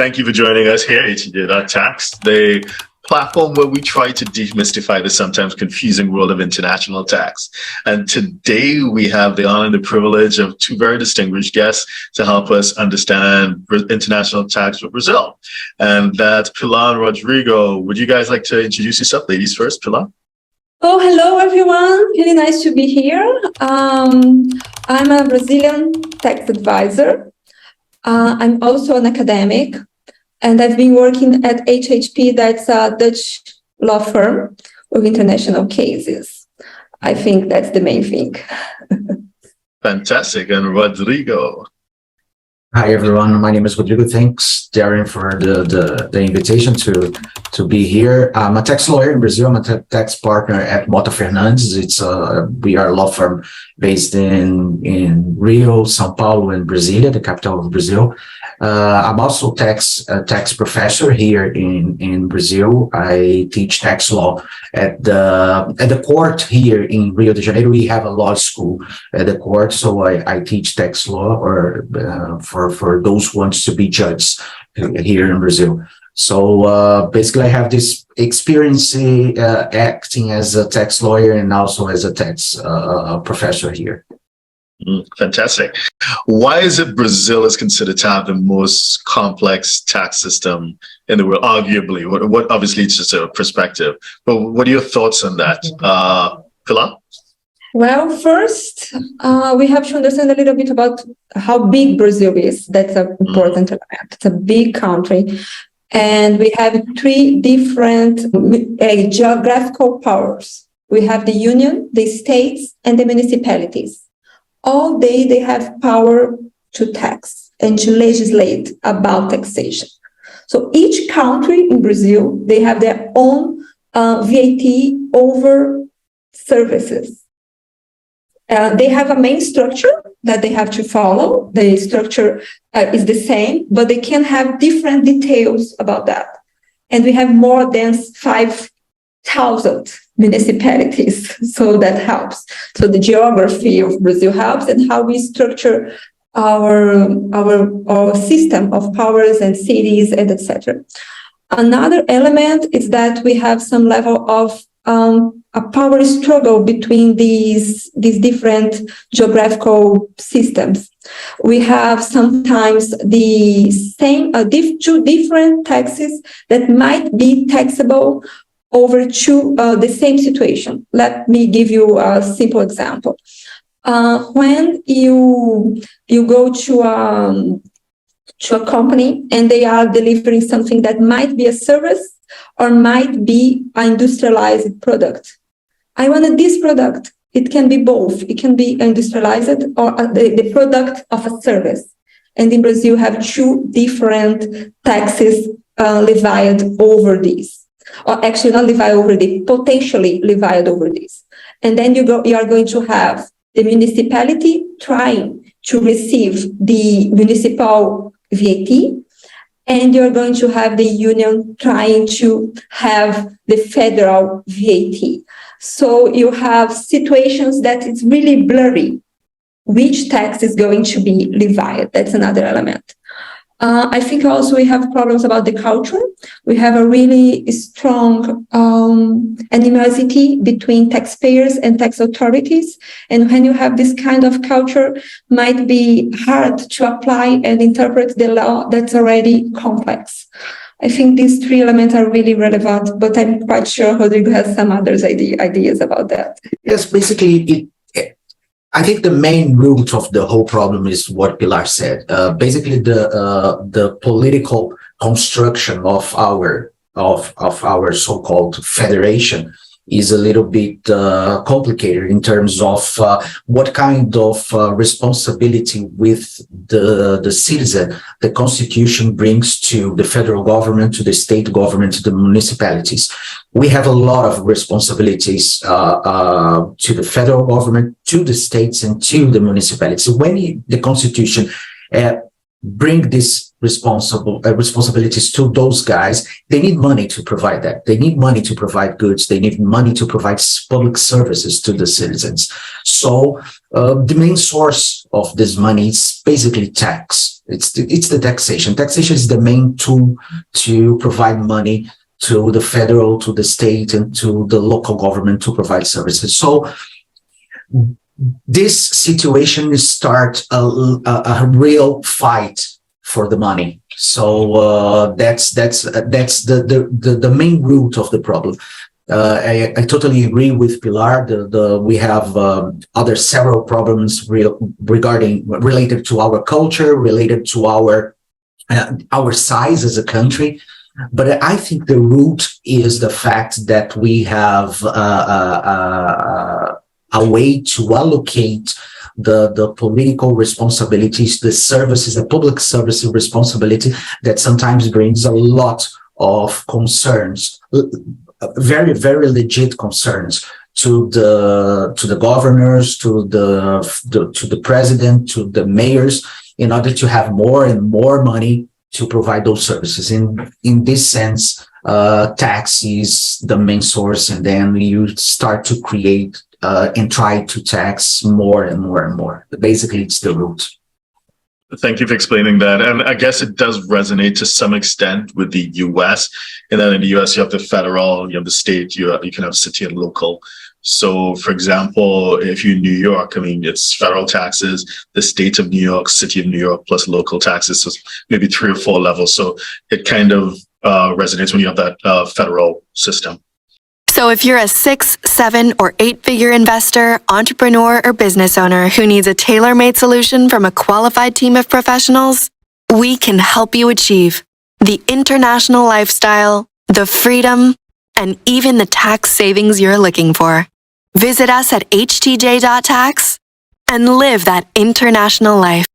Thank you for joining us here at Tax, the platform where we try to demystify the sometimes confusing world of international tax. And today we have the honor and the privilege of two very distinguished guests to help us understand international tax for Brazil. And that's Pilar and Rodrigo. Would you guys like to introduce yourself? Ladies first, Pilar. Oh, hello, everyone. Really nice to be here. I'm a Brazilian tax advisor. I'm also an academic, and I've been working at HHP, that's a Dutch law firm with international cases. I think that's the main thing. Fantastic. And Rodrigo. Hi, everyone. My name is Rodrigo. Thanks, Darren, for the invitation to be here. I'm a tax lawyer in Brazil. I'm a tax partner at Mota Fernandes. We are a law firm based in Rio, São Paulo, and Brasilia, the capital of Brazil. I'm also a tax professor here in Brazil. I teach tax law at the court here in Rio de Janeiro. We have a law school at the court, so I teach tax law for those who want to be judges here in Brazil. So basically, I have this experience acting as a tax lawyer and also as a tax professor here. Fantastic. Why is it Brazil is considered to have the most complex tax system in the world? Arguably, what obviously it's just a perspective, but what are your thoughts on that, Pilar? Well, first, we have to understand a little bit about how big Brazil is. That's an important element. It's a big country. And we have three different geographical powers. We have the union, the states, and the municipalities. All they have power to tax and to legislate about taxation. So each country in Brazil, they have their own VAT over services. They have a main structure that they have to follow. The structure is the same, but they can have different details about that. And we have more than 5,000 municipalities, so that helps. So the geography of Brazil helps, and how we structure our system of powers and cities and etc. Another element is that we have some level of a power struggle between these different geographical systems. We have sometimes the same two different taxes that might be taxable over the same situation. Let me give you a simple example. When you go to a company and they are delivering something that might be a service or might be an industrialized product. I wanted this product. It can be both. It can be industrialized or the product of a service. And in Brazil, you have two different taxes levied over these. Or actually not levied over this, potentially levied over this. And then you are going to have the municipality trying to receive the municipal VAT, and you're going to have the union trying to have the federal VAT. So you have situations that it's really blurry. Which tax is going to be levied? That's another element. I think also we have problems about the culture. We have a really strong animosity between taxpayers and tax authorities. And when you have this kind of culture, might be hard to apply and interpret the law that's already complex. I think these three elements are really relevant, but I'm quite sure Rodrigo has some others ideas about that. Yes, basically, I think the main root of the whole problem is what Pilar said. Basically, the political construction of our so-called federation is a little bit complicated in terms of what kind of responsibility with the citizen the Constitution brings to the federal government, to the state government, to the municipalities. We have a lot of responsibilities to the federal government, to the states, and to the municipalities. So when the Constitution bring these responsibilities to those guys, they need money to provide that. They need money to provide goods. They need money to provide public services to the citizens. So the main source of this money is basically tax. It's the taxation. Taxation is the main tool to provide money to the federal, to the state, and to the local government to provide services. So this situation start a real fight for the money. So that's the main root of the problem. I totally agree with Pilar. We have other several problems related to our culture, related to our size as a country. But I think the root is the fact that we have a way to allocate the political responsibilities, the services, the public service responsibility that sometimes brings a lot of concerns, very, very legit concerns to the governors, to the president, to the mayors, in order to have more and more money to provide those services. In this sense, tax is the main source, and then you start to create and try to tax more and more and more. Basically, it's the root. Thank you for explaining that. And I guess it does resonate to some extent with the US, in that in the US, you have the federal, you have the state, you can have city and local. So, for example, if you're in New York, I mean, it's federal taxes, the state of New York, city of New York, plus local taxes, so maybe 3 or 4 levels. So it kind of resonates when you have that federal system. So if you're a 6, 7, or 8-figure investor, entrepreneur, or business owner who needs a tailor-made solution from a qualified team of professionals, we can help you achieve the international lifestyle, the freedom, and even the tax savings you're looking for. Visit us at htj.tax and live that international life.